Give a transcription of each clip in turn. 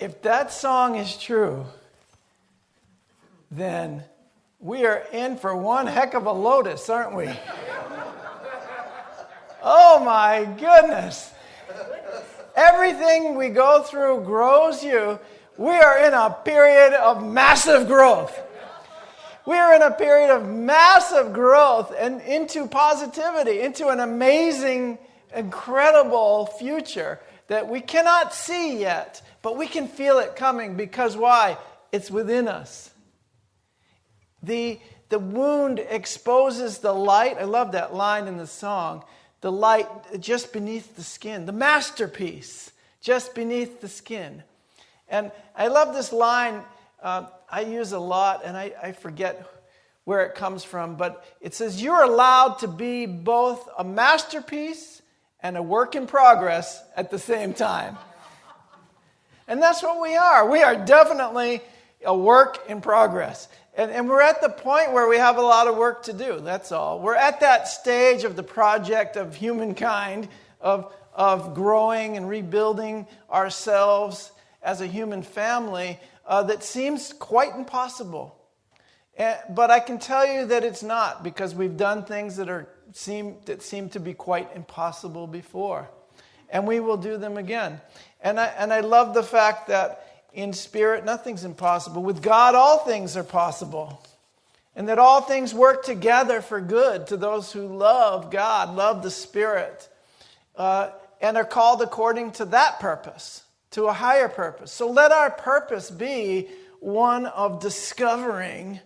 If that song is true, then we are in for one heck of a lotus, aren't we? Oh my goodness. Everything we go through grows you. We are in a period of massive growth. We are in a period of massive growth and into positivity, into an amazing, incredible future that we cannot see yet, but we can feel it coming because why? It's within us. The wound exposes the light. I love that line in the song. The light just beneath the skin. The masterpiece just beneath the skin. And I love this line. I use a lot, and I forget where it comes from, but it says, you're allowed to be both a masterpiece and a work in progress at the same time. And that's what we are. We are definitely a work in progress. And we're at the point where we have a lot of work to do, that's all. We're at that stage of the project of humankind, of growing and rebuilding ourselves as a human family that seems quite impossible. But I can tell you that it's not, because we've done things that seem to be quite impossible before. And we will do them again. And I love the fact that in spirit, nothing's impossible. With God, all things are possible. And that all things work together for good to those who love God, love the Spirit, and are called according to that purpose, to a higher purpose. So let our purpose be one of discovering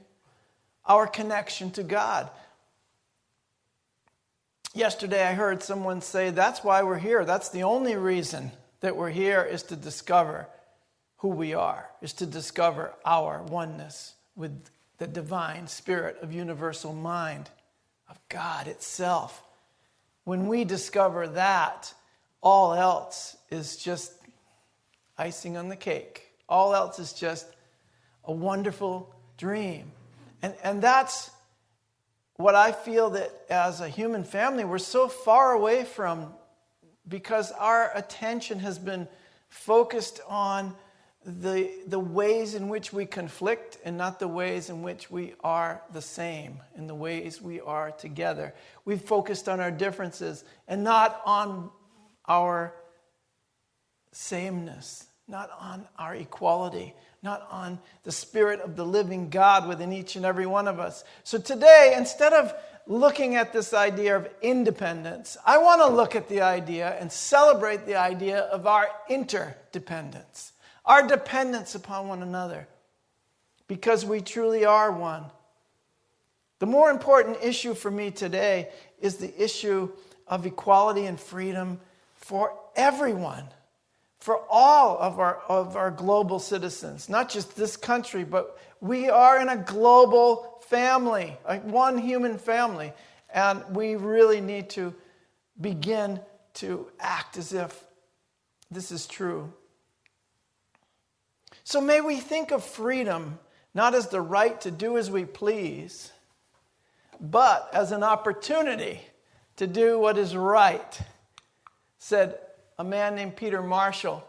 our connection to God. Yesterday I heard someone say, that's why we're here. That's the only reason that we're here, is to discover who we are, is to discover our oneness with the divine spirit of universal mind, of God itself. When we discover that, all else is just icing on the cake. All else is just a wonderful dream. And that's what I feel that as a human family we're so far away from, because our attention has been focused on the ways in which we conflict and not the ways in which we are the same, in the ways we are together. We've focused on our differences and not on our sameness, not on our equality, not on the Spirit of the living God within each and every one of us. So today, instead of looking at this idea of independence, I want to look at the idea and celebrate the idea of our interdependence, our dependence upon one another, because we truly are one. The more important issue for me today is the issue of equality and freedom for everyone, for all of our global citizens, not just this country, but we are in a global family, like one human family, and we really need to begin to act as if this is true. So may we think of freedom not as the right to do as we please, but as an opportunity to do what is right, said a man named Peter Marshall.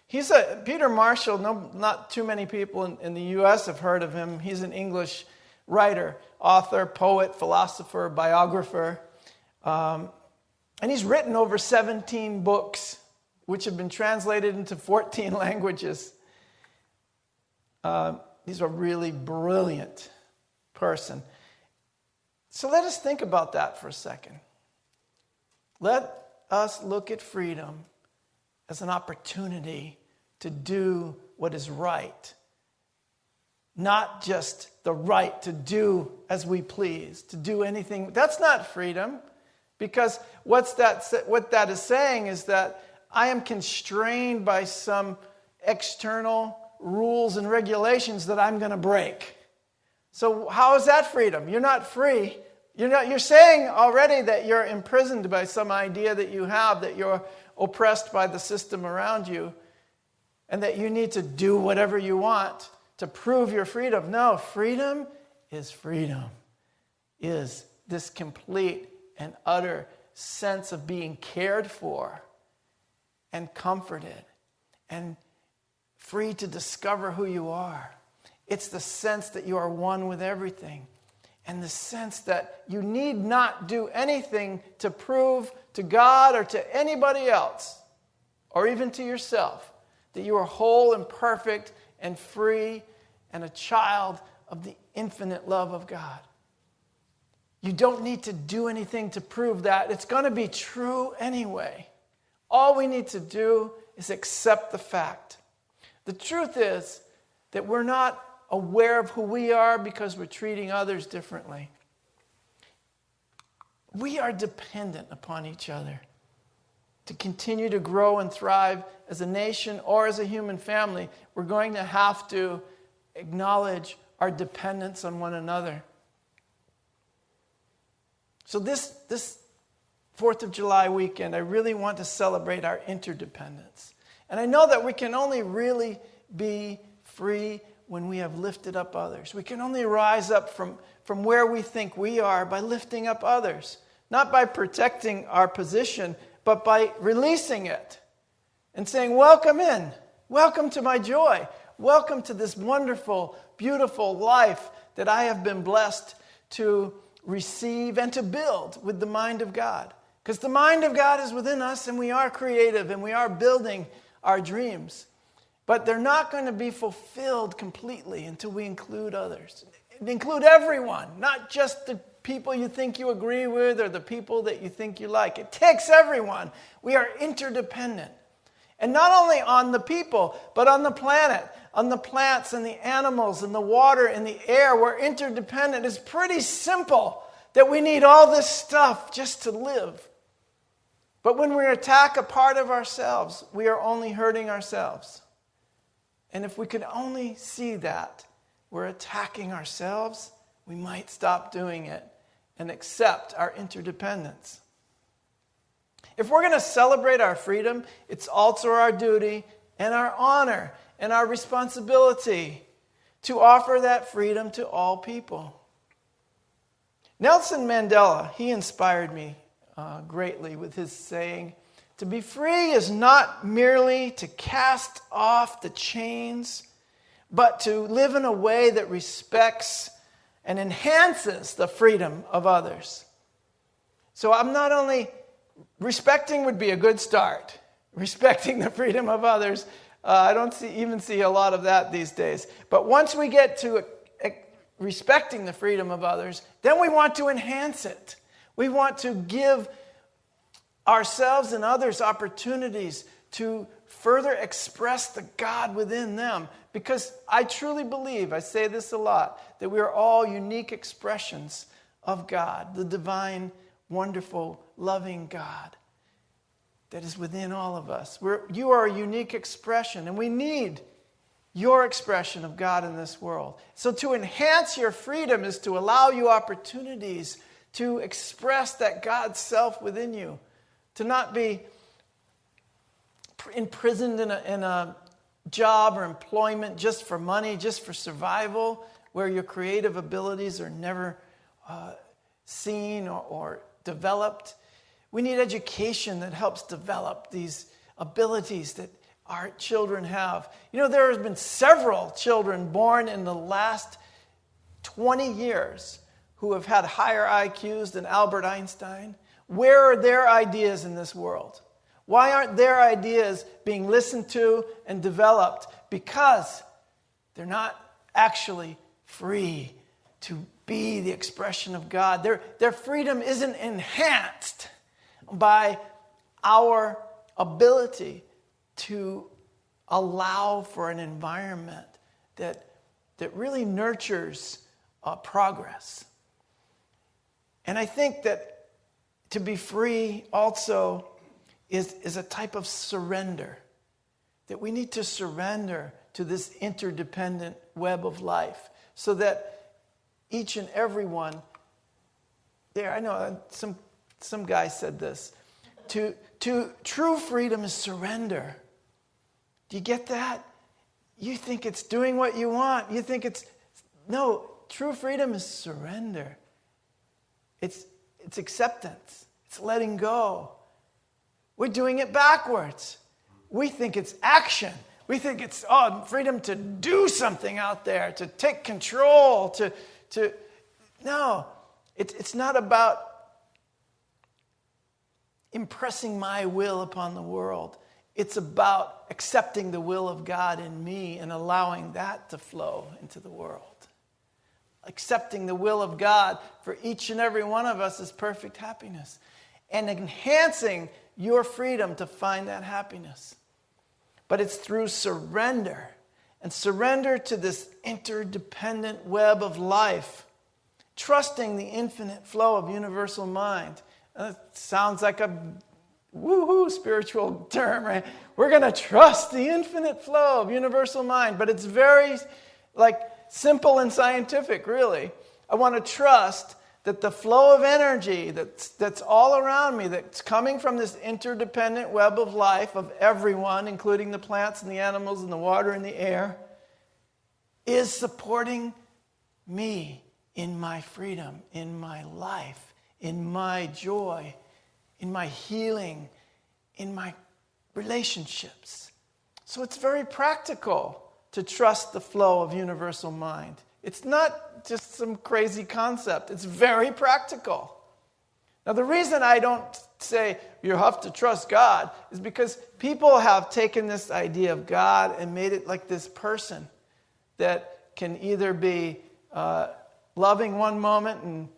Peter Marshall, not too many people in the U.S. have heard of him. He's an English writer, author, poet, philosopher, biographer. And he's written over 17 books, which have been translated into 14 languages. He's a really brilliant person. So let us think about that for a second. Let us look at freedom as an opportunity to do what is right. Not just the right to do as we please, to do anything. That's not freedom, because what that is saying is that I am constrained by some external rules and regulations that I'm going to break. So how is that freedom? You're not free. You're saying already that you're imprisoned by some idea that you have, that you're oppressed by the system around you, and that you need to do whatever you want to prove your freedom. No, freedom is this complete and utter sense of being cared for and comforted and free to discover who you are. It's the sense that you are one with everything. And the sense that you need not do anything to prove to God or to anybody else, or even to yourself, that you are whole and perfect and free and a child of the infinite love of God. You don't need to do anything to prove that. It's going to be true anyway. All we need to do is accept the fact. The truth is that we're not aware of who we are because we're treating others differently. We are dependent upon each other to continue to grow and thrive as a nation or as a human family. We're going to have to acknowledge our dependence on one another. So this 4th of July weekend, I really want to celebrate our interdependence. And I know that we can only really be free when we have lifted up others. We can only rise up from where we think we are by lifting up others. Not by protecting our position, but by releasing it and saying, welcome in. Welcome to my joy. Welcome to this wonderful, beautiful life that I have been blessed to receive and to build with the mind of God. Because the mind of God is within us, and we are creative and we are building our dreams. But they're not going to be fulfilled completely until we include others. Include everyone, not just the people you think you agree with or the people that you think you like. It takes everyone. We are interdependent. And not only on the people, but on the planet, on the plants and the animals and the water and the air. We're interdependent. It's pretty simple that we need all this stuff just to live. But when we attack a part of ourselves, we are only hurting ourselves. And if we could only see that we're attacking ourselves, we might stop doing it and accept our interdependence. If we're going to celebrate our freedom, it's also our duty and our honor and our responsibility to offer that freedom to all people. Nelson Mandela, he inspired me greatly with his saying, to be free is not merely to cast off the chains, but to live in a way that respects and enhances the freedom of others. So I'm not only, respecting would be a good start. Respecting the freedom of others. I don't even see a lot of that these days. But once we get to respecting the freedom of others, then we want to enhance it. We want to give ourselves and others opportunities to further express the God within them. Because I truly believe, I say this a lot, that we are all unique expressions of God, the divine, wonderful, loving God that is within all of us. You are a unique expression, and we need your expression of God in this world. So to enhance your freedom is to allow you opportunities to express that God's self within you. To not be imprisoned in a job or employment just for money, just for survival, where your creative abilities are never seen or developed. We need education that helps develop these abilities that our children have. You know, there have been several children born in the last 20 years who have had higher IQs than Albert Einstein. Where are their ideas in this world? Why aren't their ideas being listened to and developed? Because they're not actually free to be the expression of God. Their freedom isn't enhanced by our ability to allow for an environment that really nurtures progress. And I think that to be free also is a type of surrender. That we need to surrender to this interdependent web of life so that each and every one, I know some guy said this, to true freedom is surrender. Do you get that? You think it's doing what you want. You think no, true freedom is surrender. It's acceptance. It's letting go. We're doing it backwards. We think it's action. We think it's freedom to do something out there, to take control, to no. It's not about impressing my will upon the world. It's about accepting the will of God in me and allowing that to flow into the world. Accepting the will of God for each and every one of us is perfect happiness. And enhancing your freedom to find that happiness. But it's through surrender. And surrender to this interdependent web of life. Trusting the infinite flow of universal mind. It sounds like a woohoo spiritual term, right? We're going to trust the infinite flow of universal mind. But it's very simple and scientific, really. I want to trust that the flow of energy that's all around me, that's coming from this interdependent web of life of everyone, including the plants and the animals and the water and the air, is supporting me in my freedom, in my life, in my joy, in my healing, in my relationships. So it's very practical to trust the flow of universal mind. It's not just some crazy concept. It's very practical. Now, the reason I don't say you have to trust God is because people have taken this idea of God and made it like this person that can either be loving one moment and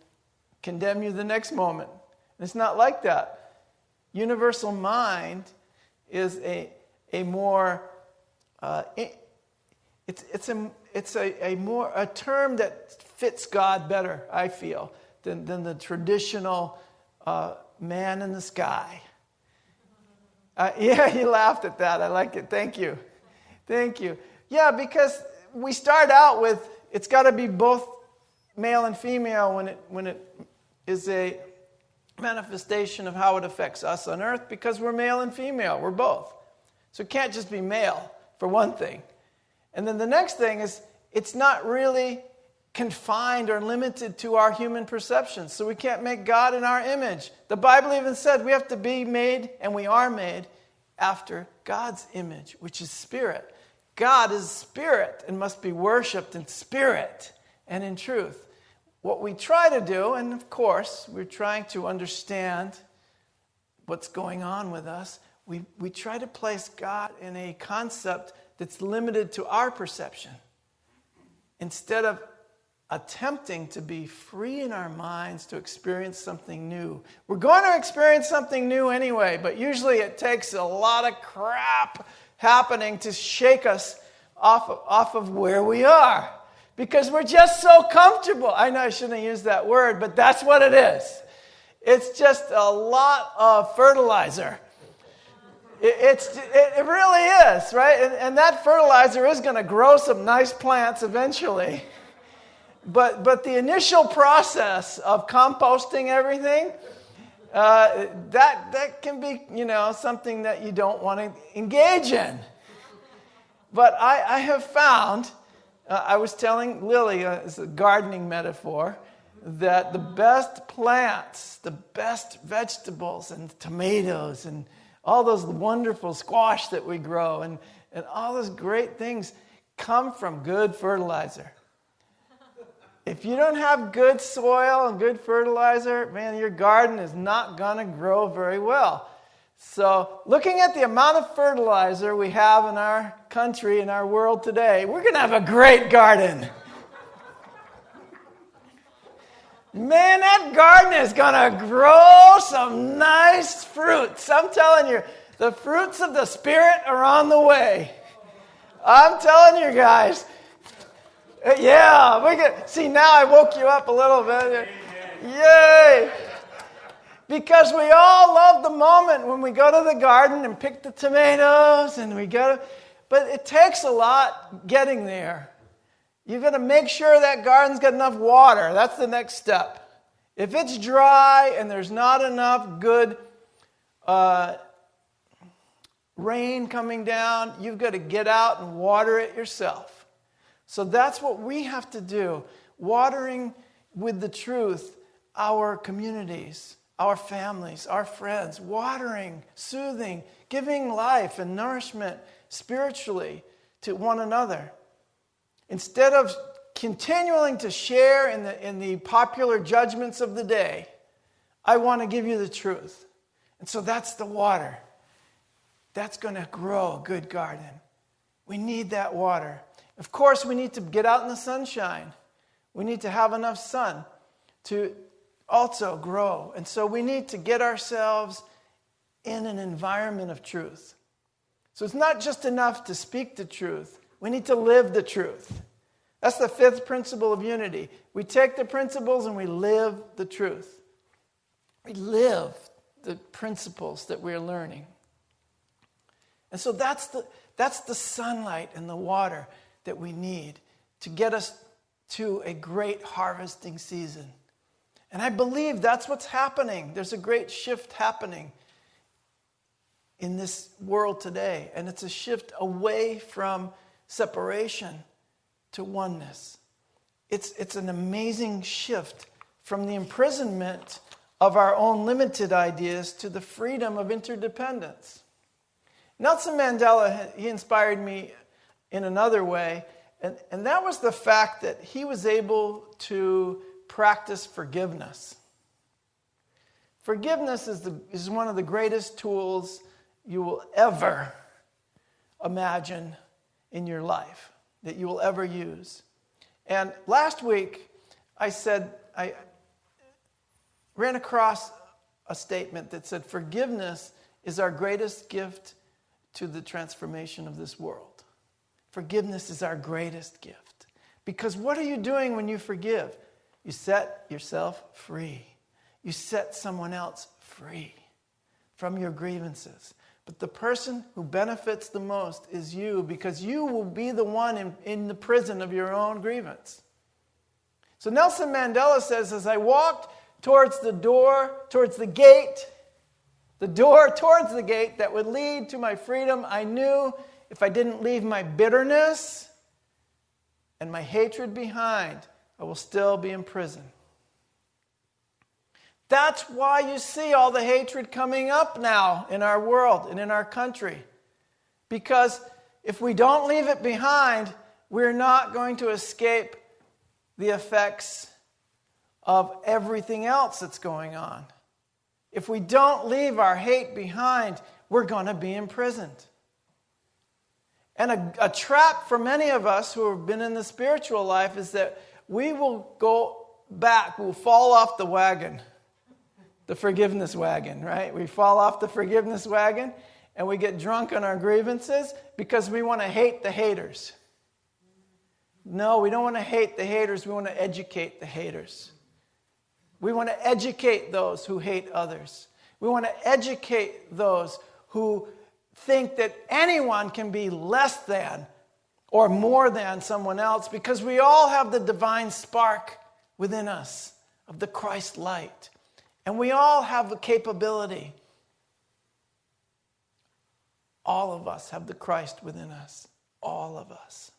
condemn you the next moment. And it's not like that. Universal mind is a more it's a term that fits God better, I feel, than the traditional man in the sky. Yeah, you laughed at that. I like it. Thank you. Yeah, because we start out with it's got to be both male and female when it is a manifestation of how it affects us on earth, because we're male and female. We're both. So it can't just be male, for one thing. And then the next thing is it's not really confined or limited to our human perceptions. So we can't make God in our image. The Bible even said we have to be made, and we are made, after God's image, which is spirit. God is spirit and must be worshipped in spirit and in truth. What we try to do, and of course, we're trying to understand what's going on with us, we try to place God in a concept that's limited to our perception, instead of attempting to be free in our minds to experience something new. We're going to experience something new anyway, but usually it takes a lot of crap happening to shake us off of where we are, because we're just so comfortable. I know I shouldn't have used that word, but that's what it is. It's just a lot of fertilizer. It really is, right? And that fertilizer is going to grow some nice plants eventually. But the initial process of composting everything, that can be, something that you don't want to engage in. But I have found, I was telling Lily, it's a gardening metaphor, that the best plants, the best vegetables and tomatoes and all those wonderful squash that we grow and all those great things come from good fertilizer. If you don't have good soil and good fertilizer, man, your garden is not going to grow very well. So looking at the amount of fertilizer we have in our country, in our world today, we're going to have a great garden. Man, that garden is going to grow some nice fruits. I'm telling you, the fruits of the Spirit are on the way. I'm telling you guys. Yeah, see, now I woke you up a little bit. Yay! Because we all love the moment when we go to the garden and pick the tomatoes, but it takes a lot getting there. You've got to make sure that garden's got enough water. That's the next step. If it's dry and there's not enough good rain coming down, you've got to get out and water it yourself. So that's what we have to do, watering with the truth our communities, our families, our friends, watering, soothing, giving life and nourishment spiritually to one another. Instead of continuing to share in the popular judgments of the day, I want to give you the truth. And so that's the water. That's going to grow a good garden. We need that water. Of course, we need to get out in the sunshine. We need to have enough sun to also grow. And so we need to get ourselves in an environment of truth. So it's not just enough to speak the truth. We need to live the truth. That's the fifth principle of unity. We take the principles and we live the truth. We live the principles that we're learning. And so that's the sunlight and the water that we need to get us to a great harvesting season. And I believe that's what's happening. There's a great shift happening in this world today. And it's a shift away from separation to oneness. It's an amazing shift from the imprisonment of our own limited ideas to the freedom of interdependence. Nelson Mandela, he inspired me in another way, and that was the fact that he was able to practice forgiveness. Forgiveness is one of the greatest tools you will ever imagine in your life, that you will ever use. And last week, I ran across a statement that said, forgiveness is our greatest gift to the transformation of this world. Forgiveness is our greatest gift. Because what are you doing when you forgive? You set yourself free. You set someone else free from your grievances. But the person who benefits the most is you, because you will be the one in the prison of your own grievance. So Nelson Mandela says, as I walked towards the door, towards the gate that would lead to my freedom, I knew if I didn't leave my bitterness and my hatred behind, I will still be in prison. That's why you see all the hatred coming up now in our world and in our country. Because if we don't leave it behind, we're not going to escape the effects of everything else that's going on. If we don't leave our hate behind, we're going to be imprisoned. And a trap for many of us who have been in the spiritual life is that we will go back, we'll fall off the wagon, the forgiveness wagon, right? We fall off the forgiveness wagon and we get drunk on our grievances because we want to hate the haters. No, we don't want to hate the haters, we want to educate the haters. We want to educate those who hate others. We want to educate those who think that anyone can be less than or more than someone else, because we all have the divine spark within us of the Christ light. And we all have the capability. All of us have the Christ within us. All of us.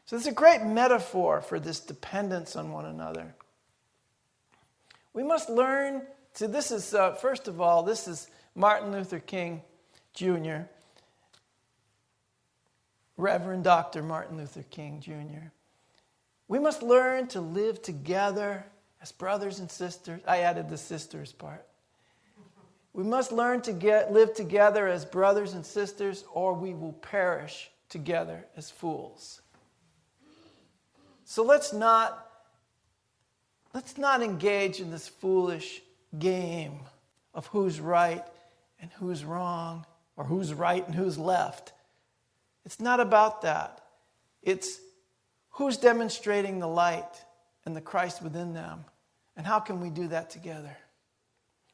So it's a great metaphor for this dependence on one another. We must learn to, this is, first of all, this is Martin Luther King Jr., Reverend Dr. Martin Luther King Jr. We must learn to live together as brothers and sisters. I added the sisters part. We must learn to live together as brothers and sisters, or we will perish together as fools. So let's not engage in this foolish game of who's right and who's wrong, or who's right and who's left. It's not about that. It's who's demonstrating the light and the Christ within them, and how can we do that together?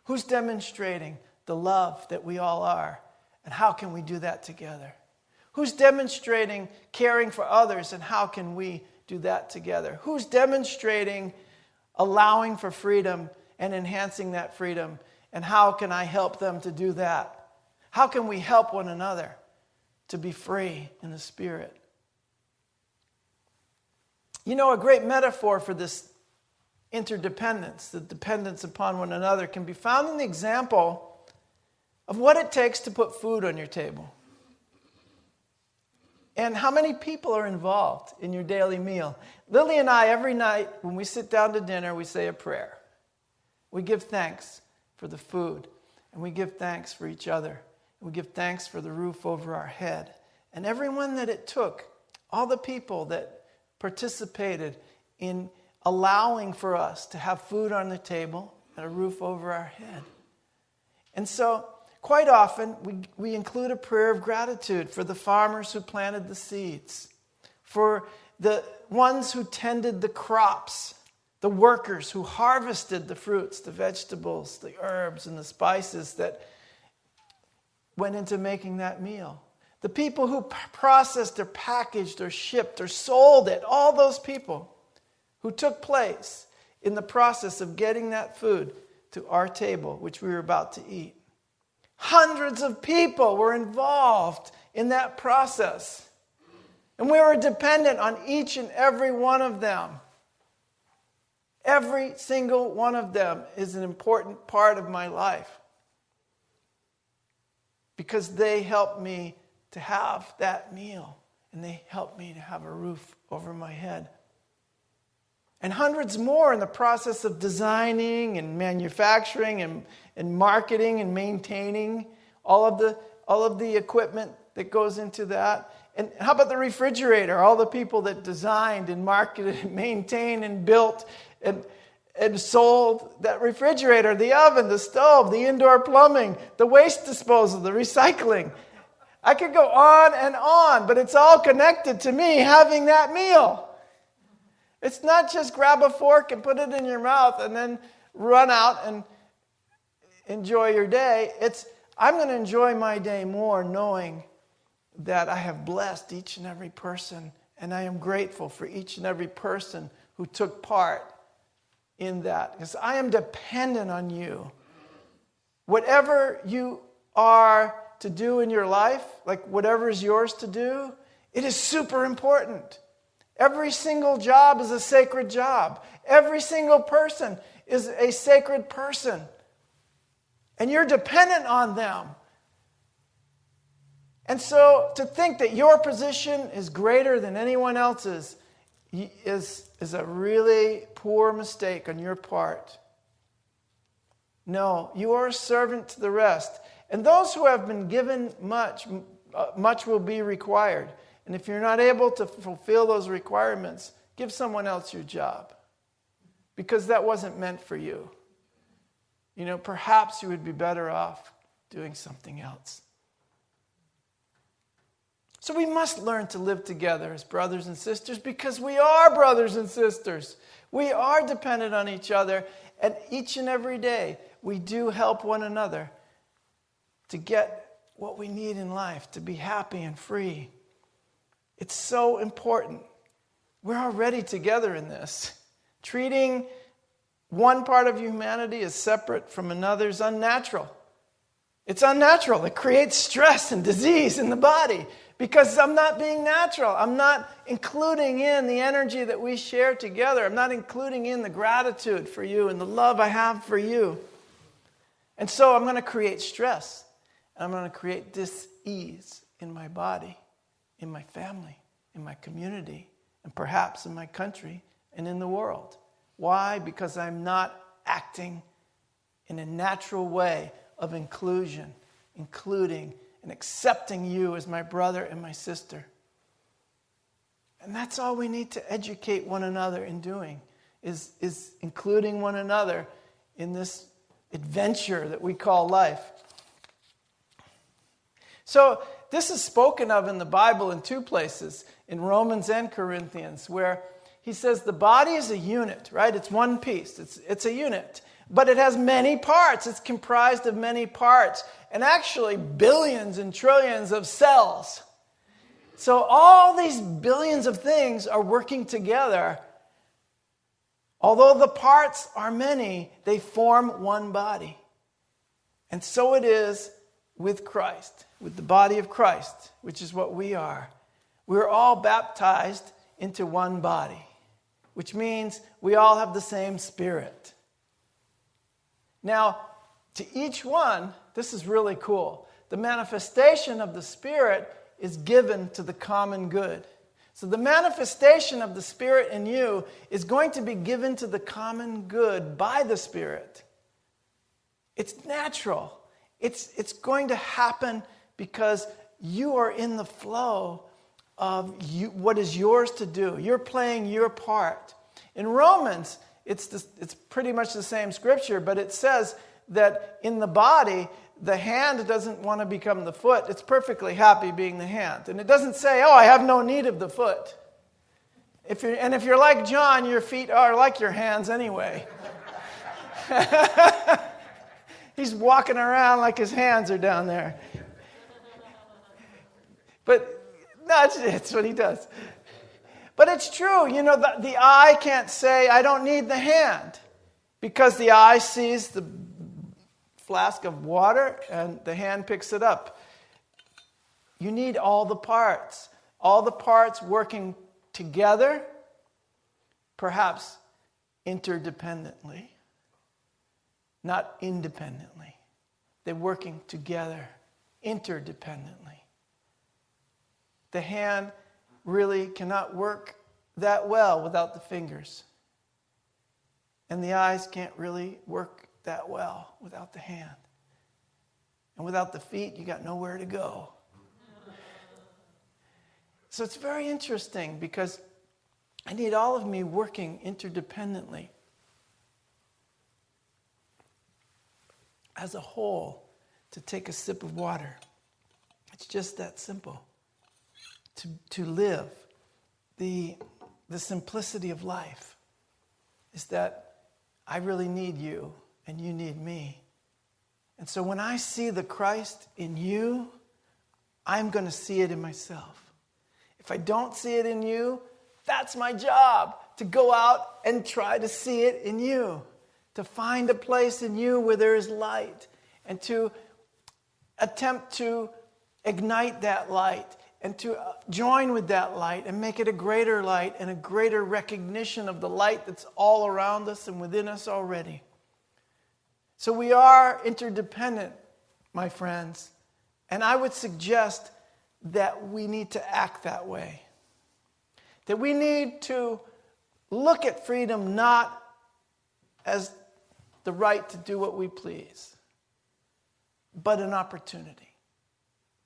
Who's demonstrating the love that we all are, and how can we do that together? Who's demonstrating caring for others, and how can we do that together? Who's demonstrating allowing for freedom and enhancing that freedom, and how can I help them to do that? How can we help one another to be free in the Spirit? You know, a great metaphor for this interdependence, the dependence upon one another, can be found in the example of what it takes to put food on your table. And how many people are involved in your daily meal. Lily and I, every night when we sit down to dinner, we say a prayer. We give thanks for the food, and we give thanks for each other. We give thanks for the roof over our head. And everyone that it took, all the people that participated in allowing for us to have food on the table and a roof over our head. And so, quite often, we include a prayer of gratitude for the farmers who planted the seeds, for the ones who tended the crops, the workers who harvested the fruits, the vegetables, the herbs, and the spices that went into making that meal. The people who processed or packaged or shipped or sold it, all those people who took place in the process of getting that food to our table, which we were about to eat. Hundreds of people were involved in that process. And we were dependent on each and every one of them. Every single one of them is an important part of my life. Because they helped me to have that meal. And they helped me to have a roof over my head. And hundreds more in the process of designing and manufacturing and marketing and maintaining all of the equipment that goes into that. And how about the refrigerator? All the people that designed and marketed and maintained and built and sold that refrigerator, the oven, the stove, the indoor plumbing, the waste disposal, the recycling. I could go on, but it's all connected to me having that meal. It's not just grab a fork and put it in your mouth and then run out and enjoy your day. I'm going to enjoy my day more knowing that I have blessed each and every person, and I am grateful for each and every person who took part in that, because I am dependent on you. Whatever you are to do in your life, like whatever is yours to do, it is super important. Every single job is a sacred job. Every single person is a sacred person. And you're dependent on them. And so to think that your position is greater than anyone else's is a really poor mistake on your part. No, you are a servant to the rest. And those who have been given much will be required. And if you're not able to fulfill those requirements, give someone else your job. Because that wasn't meant for you. Perhaps you would be better off doing something else. So we must learn to live together as brothers and sisters, because we are brothers and sisters. We are dependent on each other, and each and every day we do help one another to get what we need in life, to be happy and free. It's so important. We're already together in this. Treating one part of humanity as separate from another is unnatural. It's unnatural. It creates stress and disease in the body because I'm not being natural. I'm not including in the energy that we share together. I'm not including in the gratitude for you and the love I have for you. And so I'm going to create stress. And I'm going to create dis-ease in my body, in my family, in my community, and perhaps in my country and in the world. Why? Because I'm not acting in a natural way of inclusion, including and accepting you as my brother and my sister. And that's all we need to educate one another in doing, is including one another in this adventure that we call life. So this is spoken of in the Bible in two places, in Romans and Corinthians, where he says the body is a unit, right? It's one piece. It's a unit. But it has many parts. It's comprised of many parts. And actually billions and trillions of cells. So all these billions of things are working together. Although the parts are many, they form one body. And so it is with Christ, with the body of Christ, which is what we are. We're all baptized into one body. which means we all have the same Spirit. Now, to each one, this is really cool. The manifestation of the Spirit is given to the common good. So the manifestation of the Spirit in you is going to be given to the common good by the Spirit. It's natural. It's going to happen because you are in the flow of what is yours to do. You're playing your part. In Romans, it's pretty much the same scripture, but it says that in the body, the hand doesn't want to become the foot. It's perfectly happy being the hand. And it doesn't say, oh, I have no need of the foot. If you're like John, your feet are like your hands anyway. He's walking around like his hands are down there. But no, it's what he does. But it's true. You know, the eye can't say, I don't need the hand. Because the eye sees the flask of water and the hand picks it up. You need all the parts working together, perhaps interdependently, not independently. They're working together, interdependently. The hand really cannot work that well without the fingers. And the eyes can't really work that well without the hand. And without the feet, you got nowhere to go. So it's very interesting because I need all of me working interdependently as a whole to take a sip of water. It's just that simple. To live the simplicity of life is that I really need you and you need me. And so when I see the Christ in you, I'm going to see it in myself. If I don't see it in you, that's my job, to go out and try to see it in you, to find a place in you where there is light, and to attempt to ignite that light, and to join with that light and make it a greater light and a greater recognition of the light that's all around us and within us already. So we are interdependent, my friends, and I would suggest that we need to act that way. That we need to look at freedom not as the right to do what we please, but an opportunity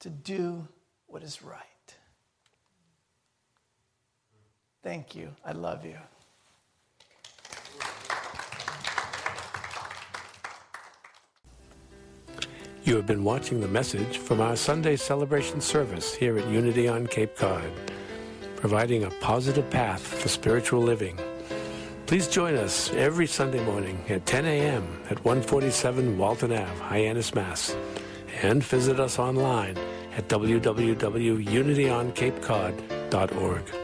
to do what is right. Thank you. I love you. You have been watching the message from our Sunday celebration service here at Unity on Cape Cod, providing a positive path for spiritual living. Please join us every Sunday morning at 10 a.m. at 147 Walton Ave, Hyannis, Mass. And visit us online at www.unityoncapecod.org.